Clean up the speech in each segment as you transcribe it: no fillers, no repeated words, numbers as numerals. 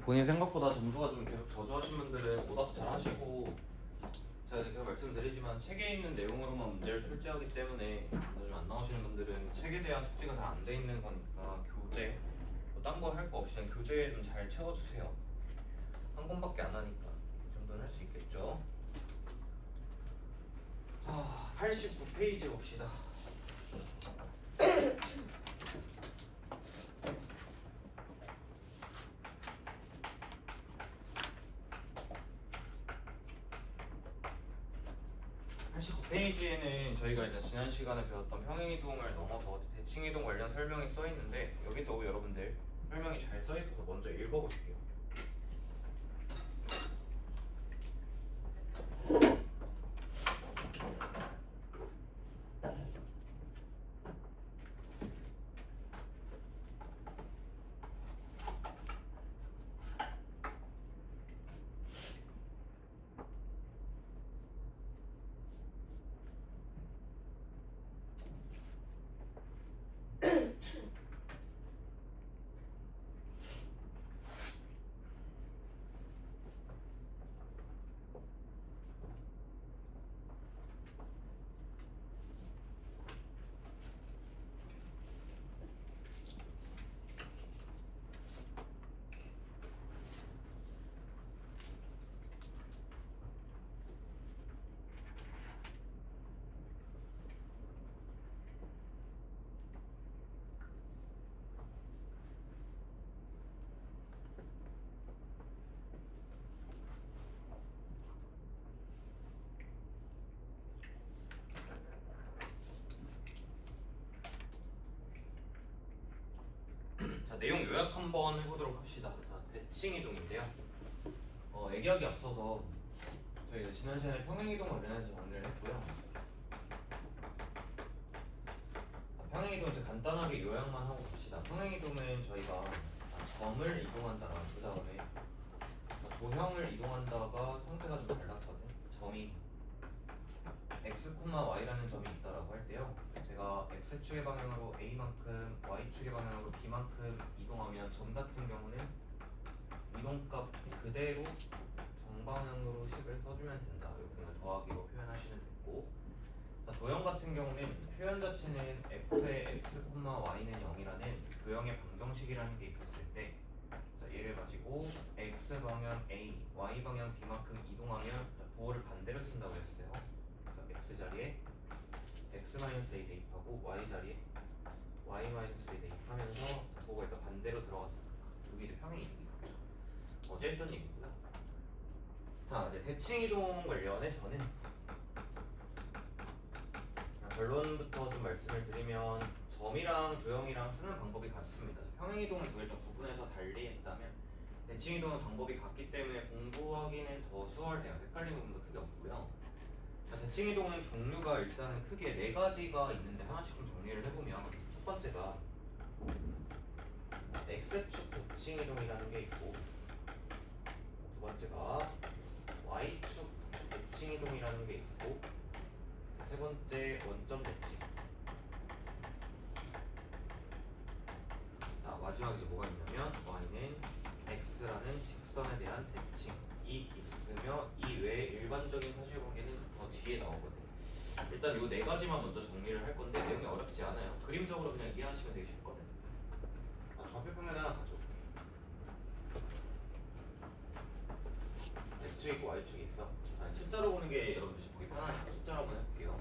본인 생각보다 점수가 좀 계속 저조하신 분들은 오답 잘 하시고, 제가 이제 계속 말씀드리지만 책에 있는 내용으로만 문제를 출제하기 때문에 좀 안 나오시는 분들은 책에 대한 숙지가 잘 안 돼 있는 거니까 교재, 뭐 딴 거 할 거 없이 교재에 좀 잘 채워주세요. 한 권밖에 안 하니까 이 정도는 할 수 있겠죠. 89페이지 봅시다. 페이지에는 저희가 일단 지난 시간에 배웠던 평행이동을 넘어서 대칭이동 관련 설명이 써 있는데, 여기도 여러분들 설명이 잘 써 있어서 먼저 읽어보실게요. 자, 내용 요약 한번 해보도록 합시다. 자, 대칭이동인데요. 얘기하기 앞서서 저희가 지난 시간에 평행이동 관련해서 정리를 했고요. 평행이동 이제 간단하게 요약만 하고 봅시다. 평행이동은 저희가 점을 이동한다가 그 다음에 도형을 이동한다가 형태가 좀 달랐거든. 점이 x, y라는 점이 있다라고 할 때요, 제가 x축의 방향으로 a만큼 y축의 방향으로 b만큼 이동하면 점 같은 경우는 이동값 그대로 정방향으로 식을 써주면 된다. 이렇게 더하기로 표현하시면 되고, 도형 같은 경우는 표현 자체는 f의 x, y는 0이라는 도형의 방정식이라는 게 있었을 때, 얘를 가지고 x 방향 a, y 방향 b만큼 이동하면 도어를 반대로 쓴다고 했어요. x 자리에 x-a 대입하고 y 자리에 y-a 대입하면서 도어가 일단 반대로 들어갔습니다. 여기 이제 평행이동이죠. 어제 했던 얘기고요. 자, 이제 대칭이동 관련해서는 결론부터 좀 말씀을 드리면, 점이랑 도형이랑 쓰는 방법이 같습니다. 평행이동은 두 개를 좀 구분해서 달리 했다면, 대칭이동은 방법이 같기 때문에 공부하기는 더 수월해요. 헷갈리는 부분도 크게 없고요. 자, 대칭이동은 종류가 일단은 크게 4가지가 있는데 하나씩 좀 정리를 해보면, 첫 번째가 X축 대칭이동이라는 게 있고, 두 번째가 Y축 대칭이동이라는 게 있고, 세 번째 원점 대칭. 자, 마지막에 이제 뭐가 있냐면, Y는 X라는 직선에 대한 대칭이 있으며, 이 외에 일반적인 사실관계는 더 뒤에 나오거든요. 일단 이 4가지만 먼저 정리를 할 건데 내용이 어렵지 않아요. 그림적으로 그냥 이해하시면 되게 쉽거든요. 좌표평면 하나 가져올게요. X축 있고 Y축이 있어. 숫자로 보는 게 여러분들 보기 편하니까 숫자로 한번 해볼게요.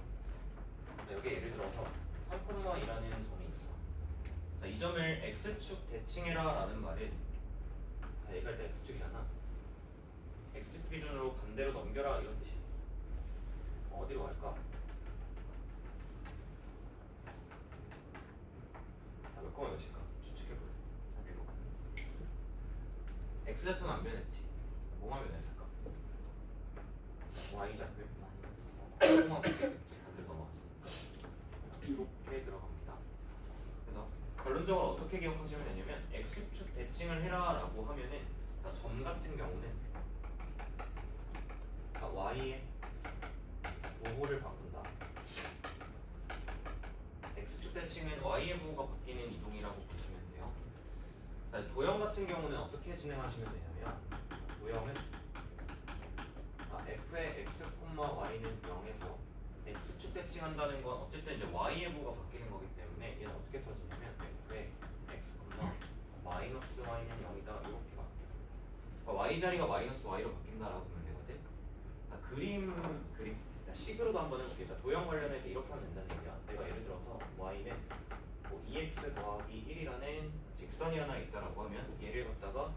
자, 여기 예를 들어서 3,2라는 점이 있어. 자, 이 점을 X축 대칭해라 라는 말은, 자, 얘가 일단 X축이잖아. X축 기준으로 반대로 넘겨라 이런 뜻이야. 어디로 갈까? 자, 몇 거면 몇일까? 추측해보자. 잘 읽어봐. X좌표는 안 변했지. 뭐만 변했을까? Y좌표 마이너스 0,5 반대로 넘어갔으니까 이렇게 들어갑니다. 그래서 결론적으로 어떻게 기억하시면 되냐면, X축 대칭을 해라 라고 하면은, 점 같은 경우는 Y의 부호를 바꾼다. X축 대칭은 Y의 부호가 바뀌는 이동이라고 보시면 돼요. 도형 같은 같은 경우는 어떻게 진행하시면 되냐면 도형은 f의 x, y는 0에서 x축 대칭한다는 건 어쨌든 이제 y의 부호가 바뀌는 거기 때문에 얘는 어떻게 써지냐면 f의 x, 마이너스 y는 0이다 이렇게 바뀌어. 그러니까 y 자리가 마이너스 y로 바뀐다라고 보면 되거든. 그림 식으로도 한번 해볼게요. 자, 도형 관련해서 이렇게 하면 된다는 얘기야. 내가 예를 들어서 y는 뭐 2x 더하기 1이라는 직선이 하나 있다라고 하면 얘를 갖다가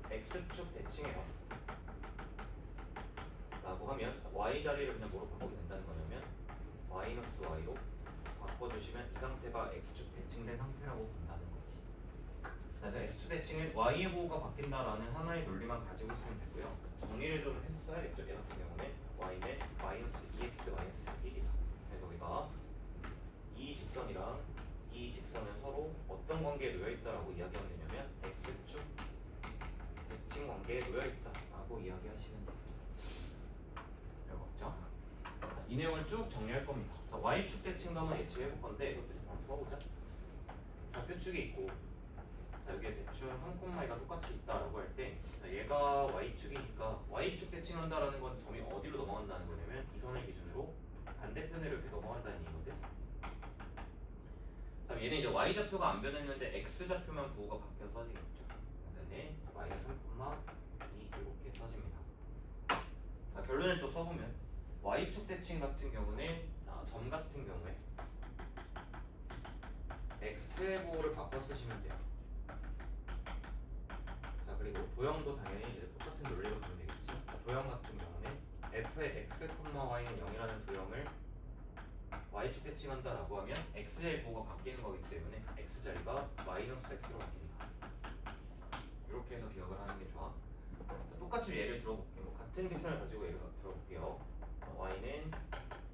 x축 대칭해봐 라고 하면 y 자리를 그냥 뭐로 바꾸면 된다는 거냐면 마이너스 y로 바꿔주시면 이 상태가 x축 대칭된 상태라고 본다는 거지. 그래서 x축 대칭은 y의 부호가 바뀐다라는 하나의 논리만 가지고 있으면 되고요. 정리를 좀 해서 써야겠죠. 얘 같은 경우는 y는 마이너스 2x 마이너스 1이다. 그래서 우리가 이 직선이랑 이 직선은 서로 어떤 관계에 놓여있다라고 이야기하면 되냐면 x축 대칭 관계에 놓여있다라고 이야기하시면 돼요. 어렵죠? 이 내용을 쭉 정리할 겁니다. 자, y축 대칭도 한번 예측해볼 건데 이것도 좀 한번 풀어보자. 좌표축이 있고 여기에 대충 3,2가 똑같이 있다라고 할 때 얘가 y축이니까 y축 대칭한다라는 건 점이 어디로 넘어간다는 거냐면 이 선을 기준으로 반대편으로 이렇게 넘어간다는 얘기거든. 그럼 얘는 이제 y좌표가 안 변했는데 x좌표만 부호가 바뀌어서 써지겠죠. 그래서 얘는 마이너스 3,2 이렇게 써집니다. 자, 결론을 또 써보면 y축 대칭 같은 경우는 점 같은 경우에 x의 부호를 바꿔 쓰시면 돼요. 자, 그리고 도형도 당연히 이제 똑같은 논리로 보면 되겠지. 자, 도형 같은 경우는 f의 x, y는 0이라는 도형을 y축 대칭한다라고 하면 x의 부호가 바뀌는 거기 때문에 x자리가 마이너스 x로 바뀐다. 이렇게 해서 기억을 하는 게 좋아. 자, 똑같이 예를 들어볼게요. 뭐 같은 직선을 가지고 예를 들어볼게요. y는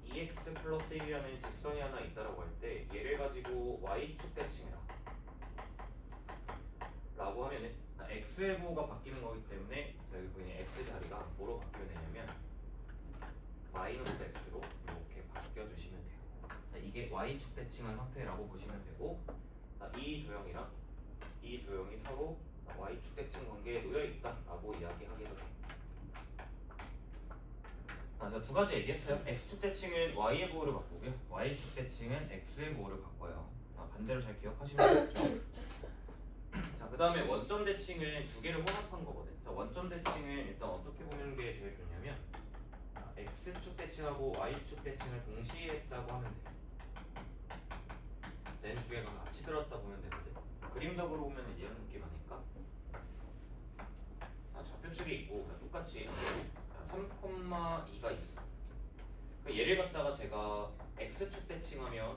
2x 플러스 1이라는 직선이 하나 있다라고 할 때 얘를 가지고 y축 대칭해라 라고 하면은 x의 부호가 바뀌는 거기 때문에 여기 보이는 x자리가 뭐로 바뀌면 되냐면 마이너스 x로 이렇게 바뀌어주시면 돼요. 이게 y축 대칭한 상태라고 보시면 되고 이 도형이랑 이 도형이 서로 y축 대칭 관계에 놓여있다라고 이야기하기도 해요. 그래서 두 가지 얘기했어요. x축 대칭은 y의 부호를 바꾸고요. y축 대칭은 x의 부호를 바꿔요. 반대로 잘 기억하시면 되겠죠. 자, 그 다음에 원점 대칭은 두 개를 혼합한 거거든. 자, 원점 대칭은 일단 어떻게 보는 게 제일 좋냐면 x축 대칭하고 y축 대칭을 동시에 했다고 하면 돼. 얘는 두 개가 같이 들었다 보면 되거든. 그림적으로 보면 이런 느낌 아닐까? 좌표축이 있고 똑같이 3,2가 있어. 얘를 갖다가 제가 x축 대칭하면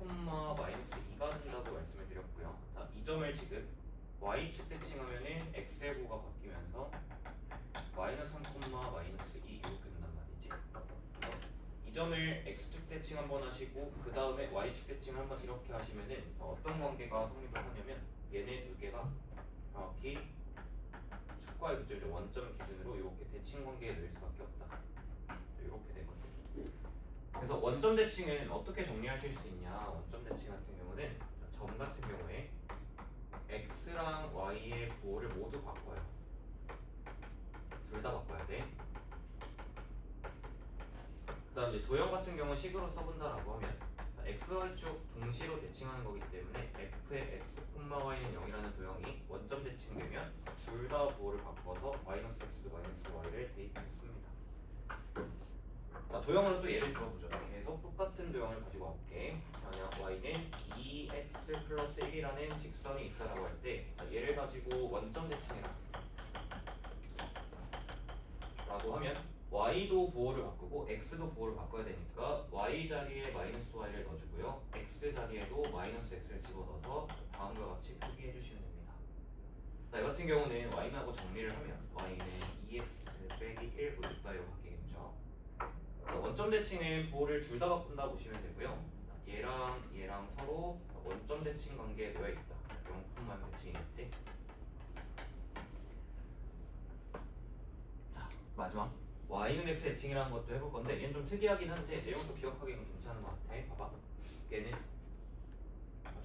3,-2가 된다고 말씀을 드렸고요. 자, 이 점을 지금 y축 대칭하면은 x의 부호가 바뀌면서 마이너스 3,-2 이렇게 된단 말이지. 이 점을 x축 대칭 한번 하시고 그 다음에 y축 대칭 한번 이렇게 하시면은 어떤 관계가 성립을 하냐면 얘네 두 개가 정확히 축과의 그쪽 원점 기준으로 이렇게 대칭 관계에 놓일 수밖에 없다. 이렇게 되거든요. 그래서 원점 대칭은 어떻게 정리하실 수 있냐? 원점 대칭 같은 경우는 점 같은 경우에 x랑 y의 부호를 모두 바꿔요. 둘 다 바꿔야 돼. 그 다음 이제 도형 같은 경우 식으로 써본다라고 하면 xy축 동시로 대칭하는 거기 때문에 f의 x, y는 0이라는 도형이 원점 대칭되면 둘 다 부호를 바꿔서 마이너스 x, 마이너스 y를 대입했습니다. 자, 도형으로 또 예를 들어보죠. 계속 똑같은 도형을 가지고 와볼게. 만약 y는 2x 플러스 1이라는 직선이 있다라고 할 때 얘를 가지고 원점 대칭해라 라고 하면 y도 부호를 바꾸고 x도 부호를 바꿔야 되니까 y 자리에 마이너스 y를 넣어주고요. x 자리에도 마이너스 x를 집어넣어서 다음과 같이 표기해 주시면 됩니다. 자, 이 같은 경우는 y하고 정리를 하면 y는 2x 빼기 1 부족다로 바뀌겠죠. 자, 원점 대칭은 부호를 둘 다 바꾼다 보시면 되고요. 얘랑 서로 원점 대칭 관계에 놓여 있다. 0만 대칭이겠지. 자, 마지막 y는 x 대칭이라는 것도 해볼 건데 얘는 좀 특이하긴 한데 내용도 기억하기는 괜찮은 것 같아. 봐봐. 얘는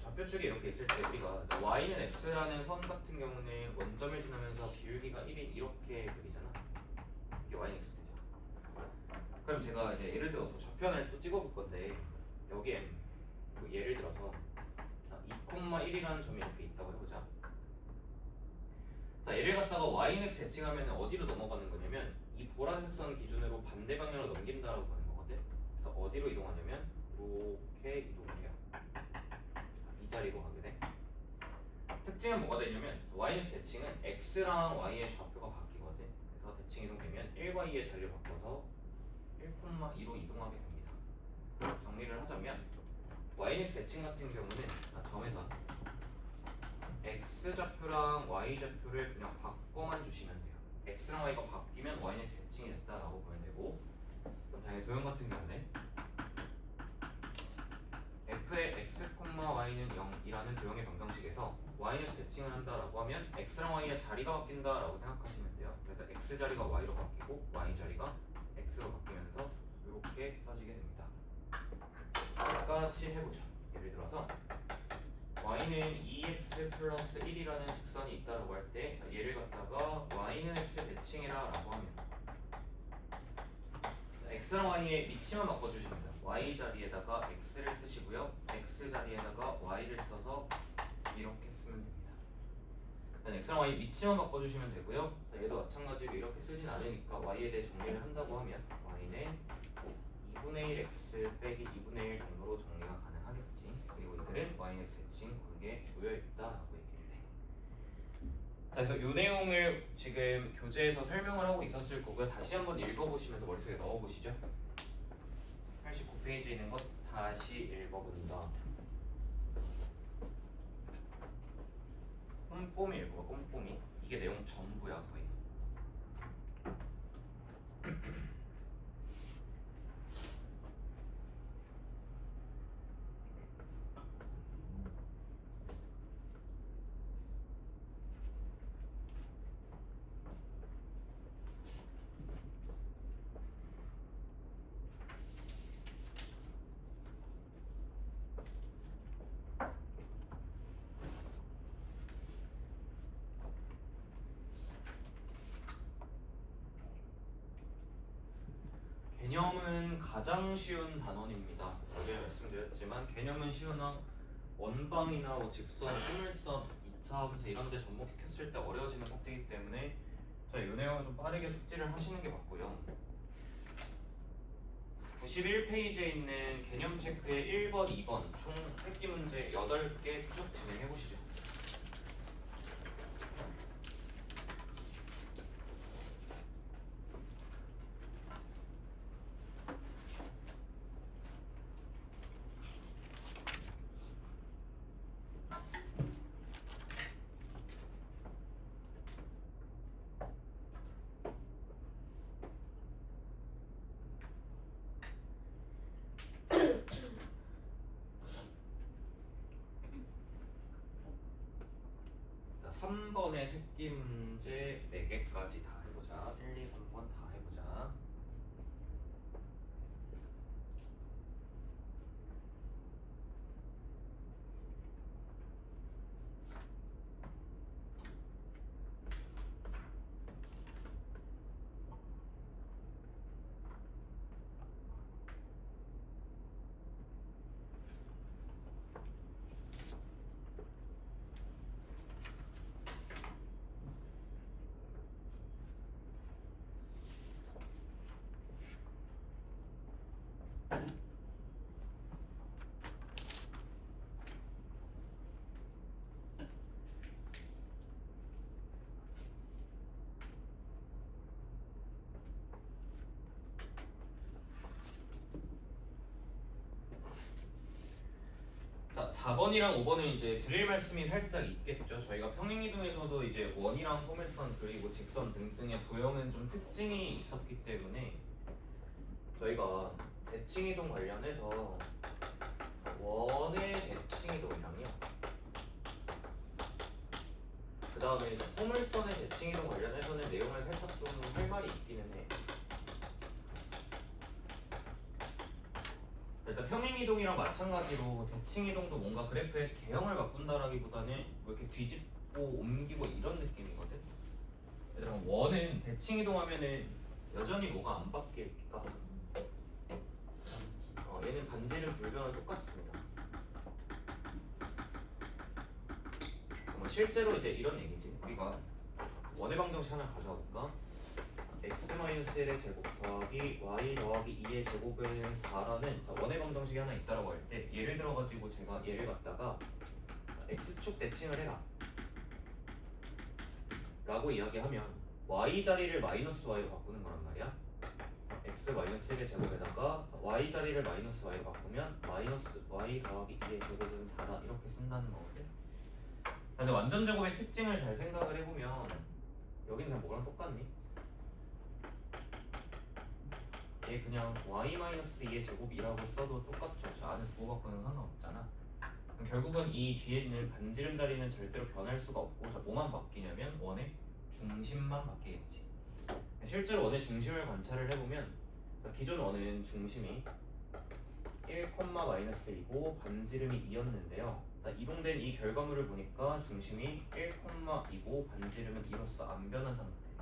좌표축이 이렇게 있을 때 우리가 y는 x라는 선 같은 경우는 원점을 지나면서 기울기가 1인 이렇게 그리잖아. 이게 y는 x 되죠. 그럼 제가 이제 예를 들어서 좌편을 또 찍어볼 건데 여기에 뭐 예를 들어서 2,1이라는 점이 이렇게 있다고 해보자. 자, 얘를 갖다가 y는 x 대칭하면 어디로 넘어가는 거냐면 이 보라색 선 기준으로 반대 방향으로 넘긴다라고 하는 거거든. 그래서 어디로 이동하냐면 이렇게 이동을 해요. 이 자리로 가게 돼. 특징은 뭐가 되냐면 y는 대칭은 x랑 y의 좌표가 바뀌거든. 그래서 대칭 이동되면 1과 2의 자리를 바꿔서 1,2로 이동하게 됩니다. 정리를 하자면 y는 대칭 같은 경우는 점에서 x 좌표랑 y 좌표를 그냥 바꿔만 주시면 돼요. x랑 y가 바뀌면 y는 대칭이 됐다라고 보면 되고, 그럼 당연히 도형 같은 경우는 f의 x, y는 0이라는 도형의 변경식에서 y는 대칭을 한다라고 하면 x랑 y의 자리가 바뀐다라고 생각하시면 돼요. 그래서 x 자리가 y로 바뀌고 y 자리가 x로 바뀌면서 이렇게 써지게 됩니다. 똑같이 해보죠. 예를 들어서 y는 2x 플러스 1이라는 직선이 있다라고 할 때 얘를 갖다가 y는 x 대칭이라 라고 하면 x랑 y의 위치만 바꿔주시면 돼요. y 자리에다가 x를 쓰시고요, x 자리에다가 y를 써서 이렇게 쓰면 됩니다. x랑 y 위치만 바꿔주시면 되고요. 얘도 마찬가지로 이렇게 쓰진 않으니까 y에 대해 정리를 한다고 하면 y는 2분의 1 x 빼기 2분의 1 정도로 정리가 가능하겠지. 그리고 이들은 y는 x 대칭 관계에 놓여있다라고 얘기를 해. 그래서 이 내용을 지금 교재에서 설명을 하고 있었을 거고요. 다시 한번 읽어보시면서 머릿속에 넣어보시죠. 89페이지에 있는 것 다시 읽어본다. 꼼꼼히 읽어봐. 꼼꼼히. 이게 내용 전부야 거의. 개념은 가장 쉬운 단원입니다. 어제 말씀드렸지만 개념은 쉬우나 원방이나 직선, 포물선, 2차 함수 이런 데 접목시켰을 때 어려워지는 파트이기 때문에 이 내용은 좀 빠르게 숙지를 하시는 게 맞고요. 91페이지에 있는 개념 체크의 1번, 2번 총 3개 문제 8개 쭉 진행해 보시죠. 자, 3번의 새끼 문제 4개까지 다 해보자. 1, 2, 3번 다 해보자. 자, 4번이랑 5번은 이제 드릴 말씀이 살짝 있겠죠. 저희가 평행이동에서도 이제 원이랑 포물선 그리고 직선 등등의 도형은 좀 특징이 있었기 때문에 저희가 대칭이동 관련해서 원의 대칭이동이랑요, 그 다음에 이제 포물선의 대칭이동 관련해서는 내용을 살짝 좀 할 말이 있기는 해. 일단 평행이동이랑 마찬가지로 대칭이동도 뭔가 그래프의 개형을 바꾼다라기보다는 뭐 이렇게 뒤집고 옮기고 이런 느낌이거든. 얘들아 원은 대칭이동하면은 여전히 뭐가 안 바뀔까? 얘는 반지름 불변은 똑같습니다. 실제로 이제 이런 얘기지. 우리가 원의 방정식 하나 가져와볼까? x-1의 제곱 더하기 y 더하기 2의 제곱은 4라는 원의 방정식이 하나 있다라고 할 때 예를 들어가지고 제가 얘를 갖다가 x축 대칭을 해라 라고 이야기하면 y 자리를 마이너스 y로 바꾸는 거란 말이야. x-1의 제곱에다가 y 자리를 마이너스 y로 바꾸면 마이너스 y 더하기 2의 제곱은 4다 이렇게 쓴다는 거거든. 근데 완전 제곱의 특징을 잘 생각을 해보면 여기는 그냥 뭐랑 똑같니? 얘 그냥 y-2의 제곱이라고 써도 똑같죠. 저 안에서 부호 바꾸는 상관없잖아. 그럼 결국은 이 뒤에 있는 반지름 자리는 절대로 변할 수가 없고 자 뭐만 바뀌냐면 원의 중심만 바뀌겠지. 실제로 원의 중심을 관찰을 해보면 기존 원은 중심이 1,-2이고 반지름이 2였는데요. 이동된 이 결과물을 보니까 중심이 1,2고 반지름은 2로서 안 변한 상태지.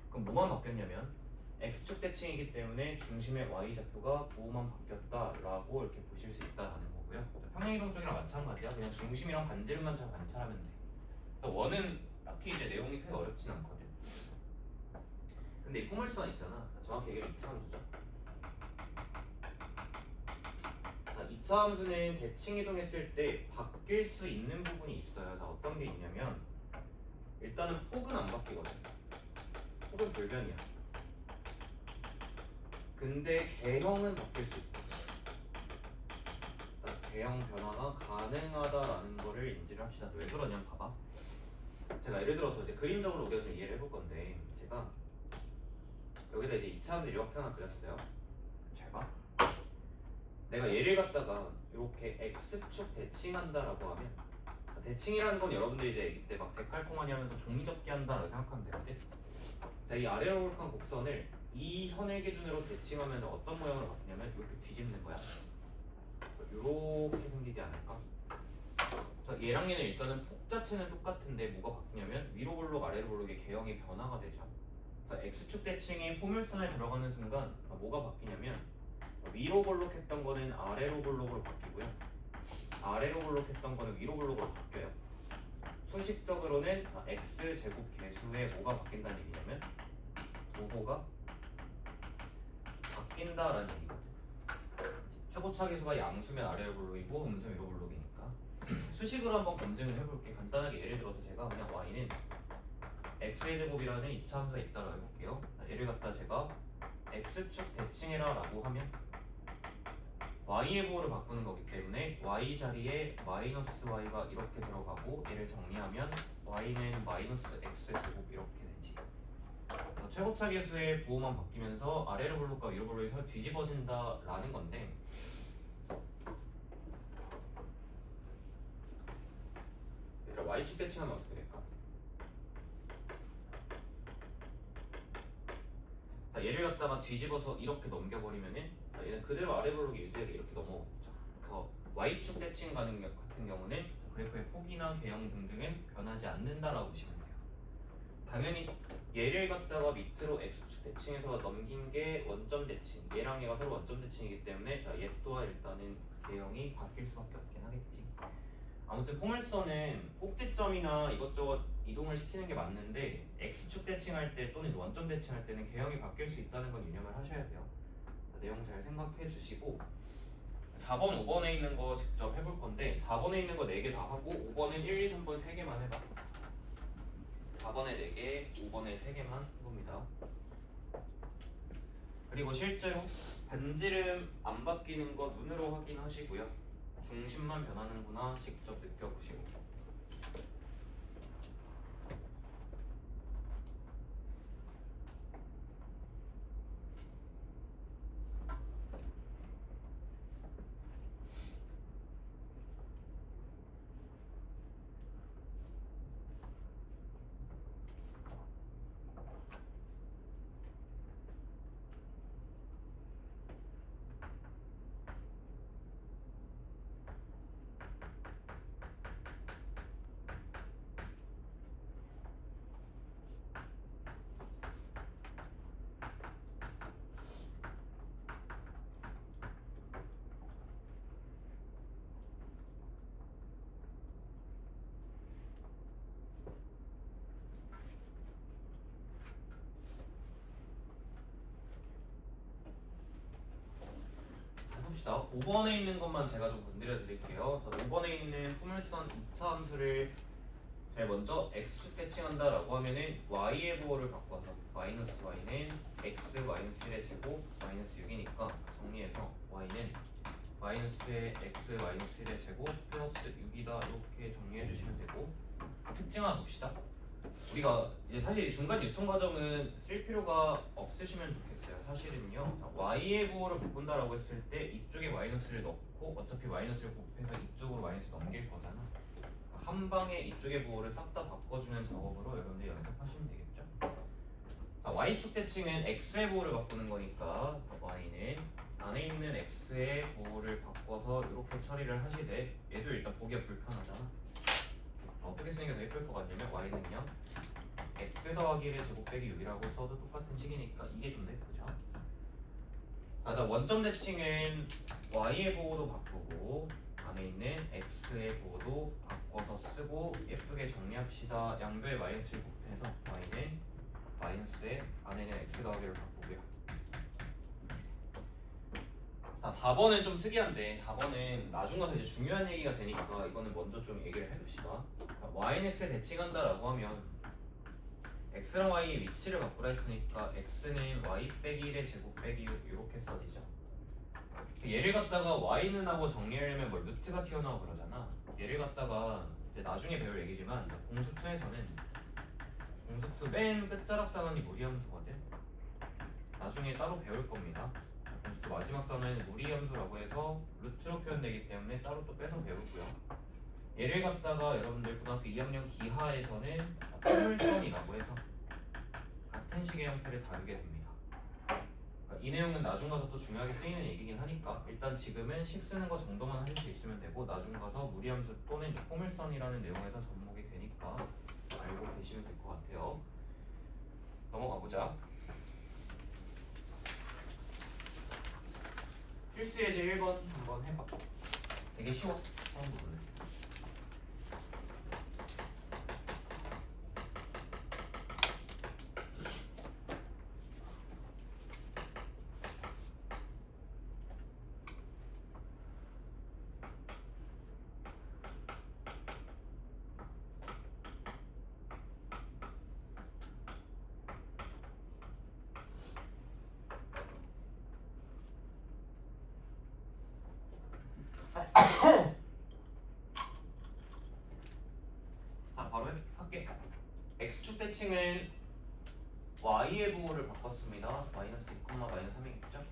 그럼 뭐만 바뀌었냐면 x축 대칭이기 때문에 중심의 y좌표가 부호만 바뀌었다라고 이렇게 보실 수 있다라는 거고요. 평행이동 쪽이랑 마찬가지야. 그냥 중심이랑 반지름만 잘 관찰하면 돼. 원은 딱히 이제 내용이 크게 어렵진 않거든. 근데 이 포물선 있잖아. 정확히 얘기를 2차 함수죠. 2차 함수는 대칭 이동했을 때 바뀔 수 있는 부분이 있어요. 자, 어떤 게 있냐면 일단은 폭은 안 바뀌거든. 폭은 불변이야. 근데 개형은 바뀔 수 있다. 개형 변화가 가능하다라는 거를 인지를 합시다. 왜 그러냐면 봐봐. 제가 예를 들어서 이제 그림적으로 우리가 좀 이해를 해볼 건데 제가 여기다 이제 2차 함수 이렇게 하나 그렸어요. 잘 봐. 내가 얘를 갖다가 이렇게 x축 대칭한다라고 하면 대칭이라는 건 여러분들이 이제 이때 막 데칼코마니 하면서 종이접기 한다라고 생각하면 되는데 이 아래로 오르간 곡선을 이 선을 기준으로 대칭하면 어떤 모양으로 바뀌냐면 이렇게 뒤집는 거야. 이렇게 생기지 않을까? 얘랑 얘는 일단은 폭 자체는 똑같은데 뭐가 바뀌냐면 위로 볼록 아래로 볼록의 개형이 변화가 되죠. x축 대칭이 포물선에 들어가는 순간 뭐가 바뀌냐면 위로 볼록했던 거는 아래로 볼록으로 바뀌고요. 아래로 볼록했던 거는 위로 볼록으로 바뀌어요. 수식적으로는 x제곱 계수에 뭐가 바뀐다는 얘기냐면 부호가 바뀐다라는 얘기거든. 최고차 계수가 양수면 아래로 볼록이고 음수면 위로 볼록이니까 수식으로 한번 검증을 해볼게. 간단하게 예를 들어서 제가 그냥 y는 x의 제곱이라는 2차 함수가 있다고 해볼게요. 얘를 갖다 제가 x축 대칭해라 라고 하면 y의 부호를 바꾸는 거기 때문에 y 자리에 마이너스 y가 이렇게 들어가고 얘를 정리하면 y는 마이너스 x제곱 이렇게 되지. 최고차 계수의 부호만 바뀌면서 아래로 볼록과 위로 볼록이 서로 뒤집어진다 라는 건데 y축 대칭하면 어떻게 될까? 얘를 갖다가 뒤집어서 이렇게 넘겨버리면은 얘는 그대로 아래 볼록이 유지하게 이렇게 넘어오죠. 그래서 y축 대칭 같은 경우는 그래프의 폭이나 개형 등등은 변하지 않는다라고 보시면 돼요. 당연히 얘를 갖다가 밑으로 x축 대칭해서 넘긴 게 원점 대칭, 얘랑 얘가 서로 원점 대칭이기 때문에 얘 또한 일단은 개형이 바뀔 수밖에 없긴 하겠지. 아무튼 포물선은 꼭지점이나 이것저것 이동을 시키는 게 맞는데 x축 대칭할 때 또는 원점 대칭할 때는 개형이 바뀔 수 있다는 건 유념을 하셔야 돼요. 내용 잘 생각해 주시고 4번, 5번에 있는 거 직접 해볼 건데 4번에 있는 거 4개 다 하고 5번은 1, 2, 3번 3개만 해봐. 4번에 4개, 5번에 3개만 해봅니다. 그리고 실제로 반지름 안 바뀌는 거 눈으로 확인하시고요. 중심만 변하는구나 직접 느껴보시고. 5번에 있는 것만 제가 좀 건드려 드릴게요. 5번에 있는 포물선 2차 함수를 제일 먼저 x축 대칭한다라고 하면은 y의 부호를 바꿔서 마이너스 y는 x 마이너스 1의 제곱 마이너스 6이니까 정리해서 y는 마이너스의 x 마이너스 1의 제곱 플러스 6이다 이렇게 정리해 주시면 되고 특징 하나 봅시다. 우리가 이제 사실 중간 유통 과정은 쓸 필요가 없으시면 좋겠어요. 사실은요 y의 부호를 바꾼다라고 했을 때 이쪽에 마이너스를 넣고 어차피 마이너스를 곱해서 이쪽으로 마이너스 넘길 거잖아. 한 방에 이쪽의 부호를 싹 다 바꿔주는 작업으로 여러분들 연습하시면 되겠죠. y축 대칭은 x의 부호를 바꾸는 거니까 y는 안에 있는 x의 부호를 바꿔서 이렇게 처리를 하시되 얘도 일단 보기가 불편하잖아. 어떻게 쓰는 게 더 예쁠 것 같냐면 y는요 x 더하기 1의 제곱 빼기 6이라고 써도 똑같은 식이니까 이게 좀 더 예쁘죠. 나 원점 대칭은 y의 부호도 바꾸고 안에 있는 x의 부호도 바꿔서 쓰고 예쁘게 정리합시다. 양변의 마이너스를 곱해서 y는 마이너스에 안에 있는 x 더하기를 바꾸고요. 자, 4번은 좀 특이한데 4번은 나중 가서 이제 중요한 얘기가 되니까 이거는 먼저 좀 얘기를 해둡시다. y는 x에 대칭한다라고 하면 x랑 y의 위치를 바꾸라 했으니까 x는 y 빼기 1의 제곱 빼기 6 이렇게 써지죠. 얘를 갖다가 y는 하고 정리하려면 뭐 루트가 튀어나오고 그러잖아. 얘를 갖다가 이제 나중에 배울 얘기지만 공수투에서는 공수투 맨 끝자락 단원이 무리함수거든. 나중에 따로 배울 겁니다. 공수투 마지막 단원은 무리함수라고 해서 루트로 표현되기 때문에 따로 또 빼서 배우고요. 얘를 갖다가 여러분들 고등학교 2학년 기하에서는 포물선이라고 해서 같은 식의 형태를 다루게 됩니다. 이 내용은 나중 가서 또 중요하게 쓰이는 얘기긴 하니까 일단 지금은 식 쓰는 거 정도만 하실 수 있으면 되고 나중 가서 무리함수 또는 포물선이라는 내용에서 접목이 되니까 알고 계시면 될 것 같아요. 넘어가 보자. 필수 예제 1번 한번 해봐. 되게 쉬워. 처음 부분은. 바로 할게. x축 대칭은 y의 부호를 바꿨습니다. 마이너스 2, 마이너스 3이겠죠?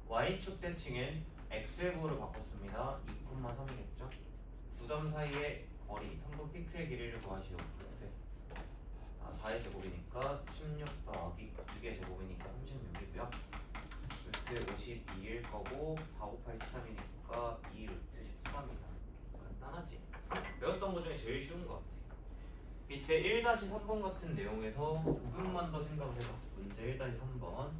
y축 대칭은 x의 부호를 바꿨습니다. 2, 3이겠죠? 두 점 사이의 거리, 선분 PQ의 길이를 구하시오. 루트 4의 제곱이니까 16 더하기 6의 제곱이니까 36이고요. 루트 52일 거고 4 곱하기 13이니까 2 루트 13이다. 간단하지? 배웠던 것 중에 제일 쉬운 것 같아. 밑에 1-3번 같은 내용에서 조금만 더 생각을 해봐. 문제 1-3번.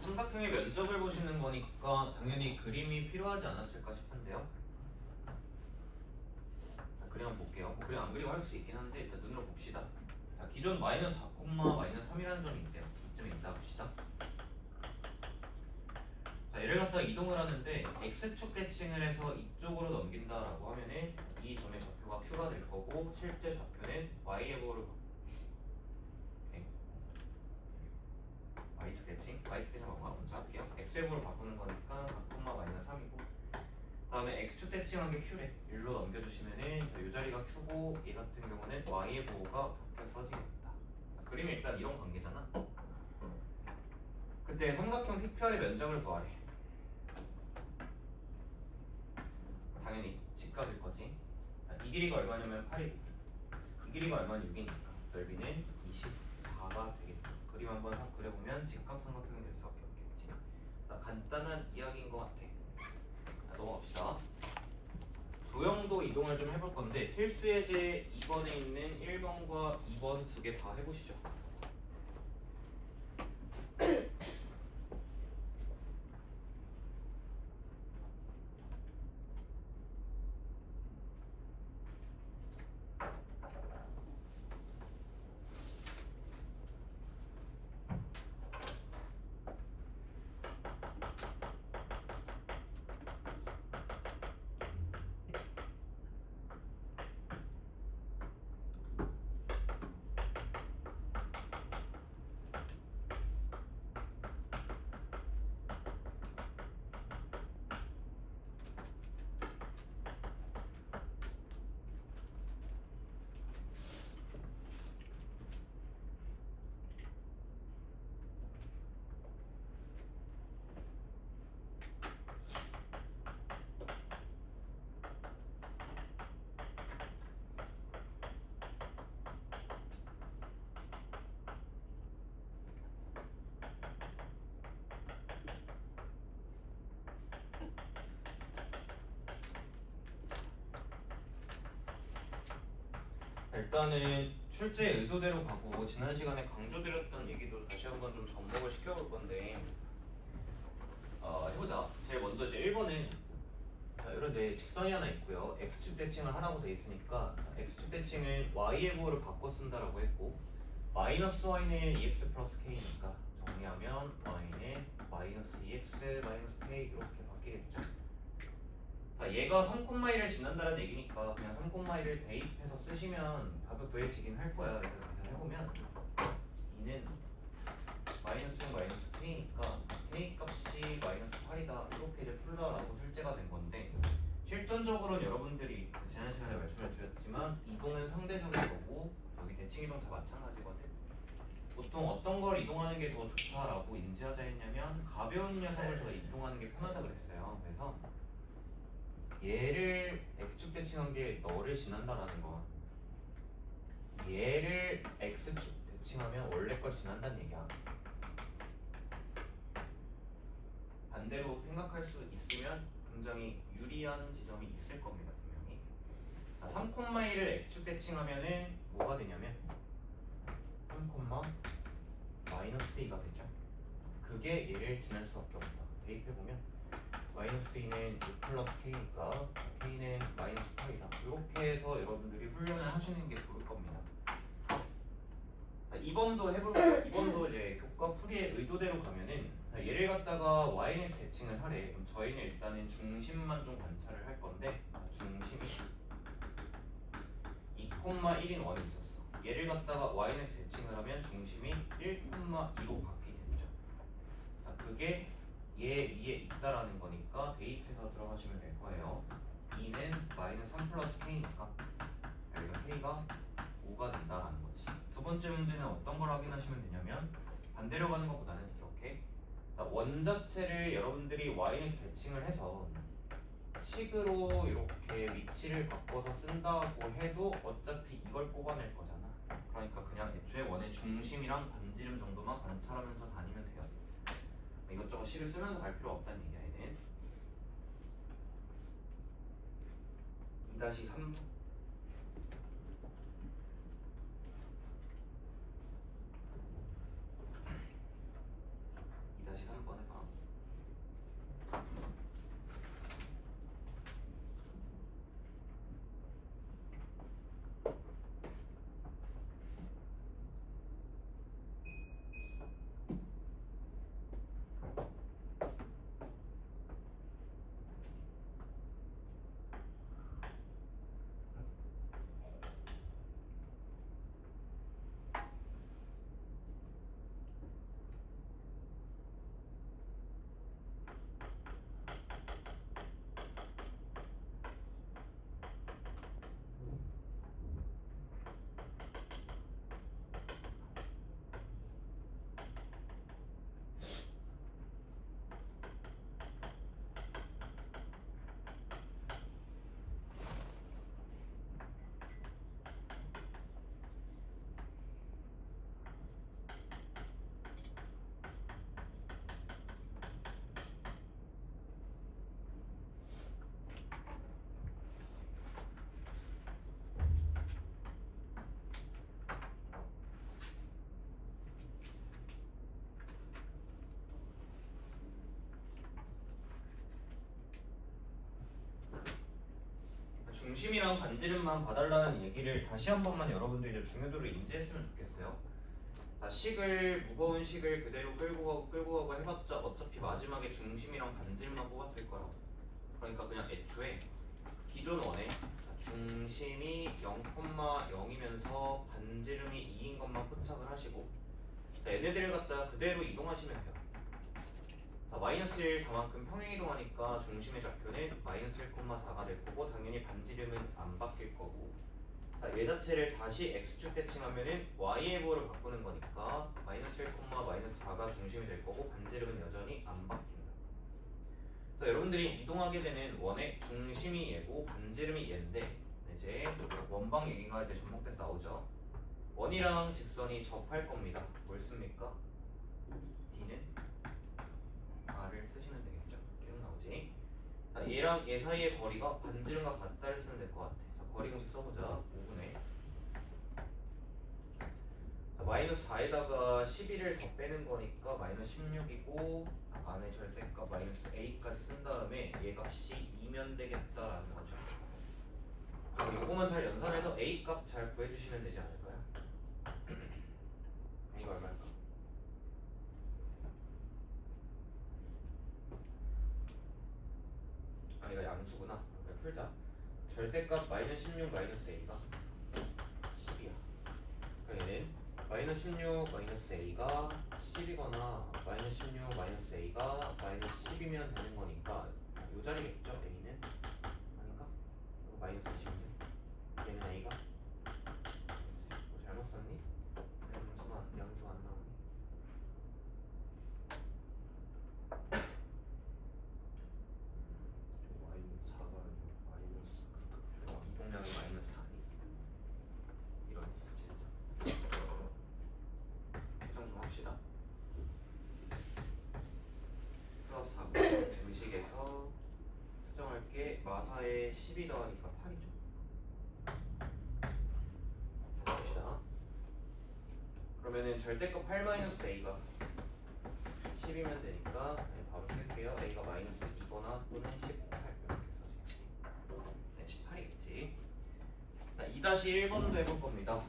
삼각형의 면적을 보시는 거니까 당연히 그림이 필요하지 않았을까 싶은데요. 그림 한번 볼게요. 그림 안 그리고 할 수 있긴 한데 일단 눈으로 봅시다. 자, 기존 마이너스 4, 마이너스 3이라는 점이 있대요. 이점이 있다 봅시다. 자, 얘를 갖다 이동을 하는데 x축 대칭을 해서 이쪽으로 넘긴다라고 하면은 이 점의 좌표가 q가 될 거고 실제 좌표는 y의 부호를 y축 대칭, y축 대칭 먼저 할게요. x의 부호를 바꾸는 거니까 4, 마이너스 3이고 다음에 x축 대칭한 게 q래. 1로 넘겨주시면은 이 자리가 q고 얘 같은 경우는 y의 부호가 바뀌어 써지겠다. 그림이 일단 이런 관계잖아. 그때 삼각형 PQR의 면적을 구하래. 당연히 직각일 거지. 이 길이가 얼마냐면 8이고 이 길이가 얼마는 6이니까 넓이는 24가 되겠죠. 그림 한번 싹 그려보면 직각 삼각형이 될 수밖에 없겠지. 간단한 이야기인 것 같아. 넘어갑시다. 도형도 이동을 좀 해볼 건데 필수 예제 2번에 있는 1번과 2번 두 개 다 해보시죠. 일단은 출제 의도대로 가고 지난 시간에 강조드렸던 얘기도 다시 한번 좀 접목을 시켜볼 건데 해보자. 제일 먼저 이제 1번은 이런 이제 직선이 하나 있고요. x축 대칭을 하라고 돼 있으니까 x축 대칭은 y의 부호를 바꿔 쓴다라고 했고 마이너스 y는 2x 플러스 k니까 정리하면 y는 마이너스 2x 마이너스 k 이렇게 바뀌겠죠. 얘가 3,1을 지난다는 얘기니까 그냥 3,1을 대입해서 쓰시면 답을 구해지긴 할 거야. 그래서 그냥 해보면 2는 마이너스 6 마이너스 k니까 k 값이 마이너스 8이다 이렇게 이제 풀다라고 출제가 된 건데 실전적으로는 여러분들이 지난 시간에 말씀을 드렸지만 이동은 상대적일 거고 여기 대칭 이동 다 마찬가지거든. 보통 어떤 걸 이동하는 게 더 좋다라고 인지하자 했냐면 가벼운 녀석을 더 이동하는 게 편하다 그랬어요. 그래서 얘를 x축 대칭한 게 너를 지난다라는 건 얘를 x축 대칭하면 원래 걸 지난다는 얘기야. 반대로 생각할 수 있으면 굉장히 유리한 지점이 있을 겁니다. 분명히. 3,1을 x축 대칭하면은 뭐가 되냐면 3, 마이너스 2가 되죠. 그게 얘를 지날 수밖에 없다. 대입해보면 마이너스 2는 6 플러스 k니까 k는 마이너스 8이다. 이렇게 해서 여러분들이 훈련을 하시는 게 좋을 겁니다. 2번도 해볼게요. 2번도 이제 교과 풀이의 의도대로 가면은 얘를 갖다가 y는 대칭을 하래. 그럼 저희는 일단은 중심만 좀 관찰을 할 건데 중심이 2,1인 원이 있었어. 얘를 갖다가 y는 대칭을 하면 중심이 1,2로 바뀌게 되죠. 그게 얘 위에 있다라는 거니까 대입해서 들어가시면 될 거예요. 2는 마이너스 3 플러스 k니까 여기서 k가 5가 된다라는 거지. 두 번째 문제는 어떤 걸 확인하시면 되냐면 반대로 가는 것보다는 이렇게 원자체를 여러분들이 y는 대칭을 해서 식으로 이렇게 위치를 바꿔서 쓴다고 해도 어차피 이걸 뽑아낼 거잖아. 그러니까 그냥 애초에 원의 중심이랑 반지름 정도만 관찰하면서 다니면 돼요. 이것저것 식을 쓰면서 갈 필요 없다는 얘기야. 얘는 2-3 2-3번 해봐. 중심이랑 반지름만 봐달라는 얘기를 다시 한 번만 여러분들 이제 중요도를 인지했으면 좋겠어요. 자, 무거운 식을 그대로 끌고 가고 해봤자 어차피 마지막에 중심이랑 반지름만 뽑았을 거라고. 그러니까 그냥 애초에 기존 원에 중심이 0,0이면서 반지름이 2인 것만 포착을 하시고, 자, 얘네들을 갖다 그대로 이동하시면 돼요. 자, 마이너스 1, 4만큼 평행 이동하니까 중심의 좌표는 마이너스 1,4가 될 거고, 당연히 반지름은 안 바뀔 거고, 자, 얘 자체를 다시 x축 대칭하면은 y의 부호를 바꾸는 거니까 마이너스 1, 마이너스 4가 중심이 될 거고, 반지름은 여전히 안 바뀐다. 자, 여러분들이 이동하게 되는 원의 중심이 얘고 반지름이 얘인데, 이제 원방 얘기가 이제 접목돼서 나오죠. 원이랑 직선이 접할 겁니다. 뭘 씁니까? D는 R을 쓰시면 되겠죠. 계속 나오지. 자, 얘랑 얘 사이의 거리가 반지름과 같다를 쓰면 될 것 같아. 자, 거리 공식 써보자. 5분의 마이너스 4에다가 11을 더 빼는 거니까 마이너스 16이고, 안에 절대값 마이너스 a까지 쓴 다음에 얘 값이 2면 되겠다라는 거죠. 요거만 잘 연산해서 a 값 잘 구해주시면 되지 않을까요? a가 얼마일까? 아, 이거 양수구나. 그래, 풀자. 절대값 마이너스 16 마이너스 a가 10이야. 그러니까 얘는 마이너스 16 마이너스 a가 10이거나 마이너스 16 마이너스 a가 마이너스 10이면 되는 거니까 요 자리겠죠. a는 아닌가? 이거 마이너스 10이면 얘는 a가 뭐 잘못 썼니? 양수가 안 나오니? 마이너스 4가 마이너스 이동량이 마이너스 4니? 이런 진짜 수정 좀 합시다. 플러스 4고 음식에서 수정할 게 마사에 12 더하니까 8이죠. 해봅시다. 그러면은 절대값 8-a가 10이면 되니까 바로 쓸게요. a가 마이너스 2거나 또는 18 이렇게 써지겠지. 네, 18이겠지. 2-1번도 해볼 겁니다.